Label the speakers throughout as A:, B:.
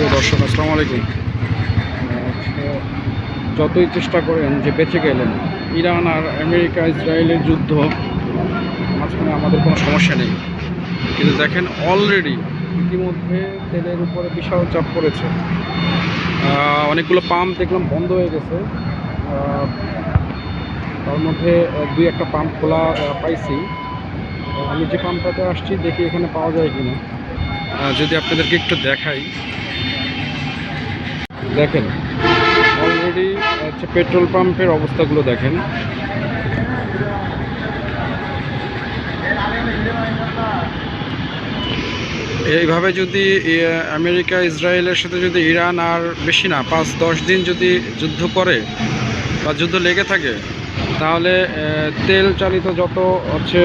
A: প্রিয় দর্শক, আসসালামু আলাইকুম। যতই চেষ্টা করেন যে বেঁচে গেলেন, ইরান আর আমেরিকা ইসরায়েলের যুদ্ধ, মাঝখানে আমাদের কোনো সমস্যা নেই। কিন্তু দেখেন, অলরেডি ইতিমধ্যে তেলের উপরে বিশাল চাপ পড়েছে। অনেকগুলো পাম্প দেখলাম বন্ধ হয়ে গেছে। তার মধ্যে দুই একটা পাম্প খোলা পাইছি। আমি যে পাম্পটাতে আসছি দেখি এখানে পাওয়া যায় কিনা। যদি আপনাদেরকে একটু দেখাই, দেখেন অলরেডি হচ্ছে পেট্রোল পাম্পের অবস্থাগুলো দেখেন। এইভাবে যদি আমেরিকা ইসরায়েলের সাথে যদি ইরান আর বেশি না 5-10 দিন যদি যুদ্ধ করে বা যুদ্ধ লেগে থাকে, তাহলে তেল চালিত যত হচ্ছে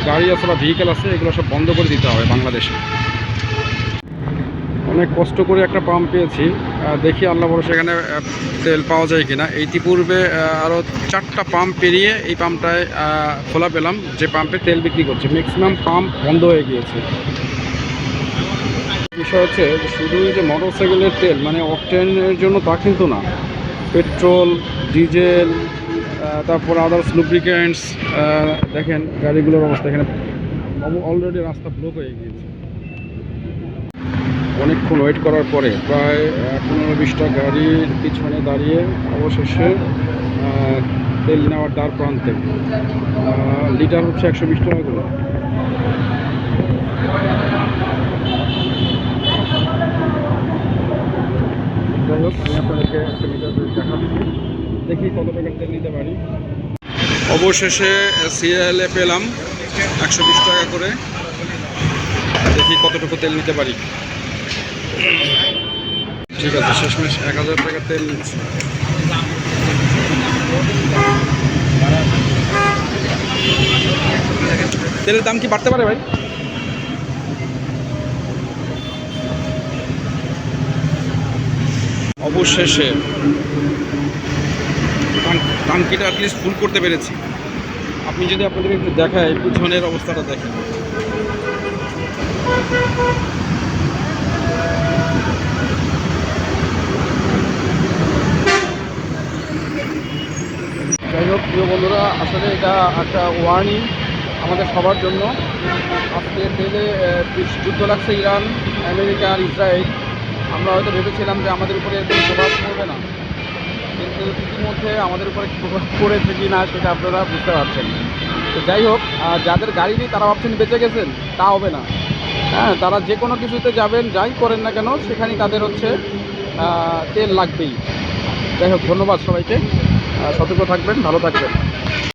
A: গাড়ি আছে বা ভেহিকেল আছে, এগুলো সব বন্ধ করে দিতে হবে বাংলাদেশে। অনেক কষ্ট করে একটা পাম্প পেয়েছি, দেখি আল্লাহ ভরসা সেখানে তেল পাওয়া যায় কিনা। ইতিপূর্বে আরও 4টা পাম্প পেরিয়ে এই পাম্পটায় খোলা পেলাম, যে পাম্পে তেল বিক্রি করছে। ম্যাক্সিমাম পাম্প বন্ধ হয়ে গিয়েছে। বিষয় হচ্ছে শুধুই যে মোটর সাইকেলের তেল মানে অকটেনের জন্য তা কিন্তু না, পেট্রোল, ডিজেল, তারপর আদার্স লুব্রিকেন্টস। দেখেন গাড়িগুলোর অবস্থা, এখানে অলরেডি রাস্তা ব্লক হয়ে গিয়েছে। অনেকক্ষণ ওয়েট করার পরে প্রায় 15-20টা গাড়ির পিছনে দাঁড়িয়ে অবশেষে তেল নেওয়ার দ্বার প্রান্তে। লিটার হচ্ছে 120 টাকা করে। যাই হোক, আমি আপনাদেরকে একটা লিটার দেখাচ্ছি, দেখি কত টাকার তেল নিতে পারি। অবশেষে সিএলএ পেলাম 120 টাকা করে। দেখি কতটুকু তেল নিতে পারি। ঠিক আছে, শেষমেশ 1000 টাকার তেল নিচ্ছি। তেলের দাম কি বাড়তে পারে ভাই? অবশেষে টাঙ্কিটা অ্যাটলিস্ট ফুল করতে পেরেছি। আপনি যদি আপনাদের একটু দেখায়, পিছনের অবস্থাটা দেখেন। যাই হোক প্রিয় বন্ধুরা, আসলে এটা একটা ওয়ার্নিং আমাদের সবার জন্য। আজকে তেলে যুদ্ধ লাগছে ইরান, আমেরিকা আর ইসরায়েল। আমরা হয়তো ভেবেছিলাম যে আমাদের উপরে এরকম প্রভাব পড়বে না, কিন্তু ইতিমধ্যে আমাদের উপরে প্রভাব পড়েছে কি না সেটা আপনারা বুঝতে পারছেন। তো যাই হোক, যাদের গাড়ি নেই তারা ভাবছেন বেঁচে গেছেন, তা হবে না। হ্যাঁ, তারা যে কোনো কিছুতে যাবেন, যাই করেন না কেন, সেখানেই তাদের হচ্ছে তেল লাগবেই। যাই হোক, ধন্যবাদ সবাইকে। সতর্ক থাকবেন, ভালো থাকবেন।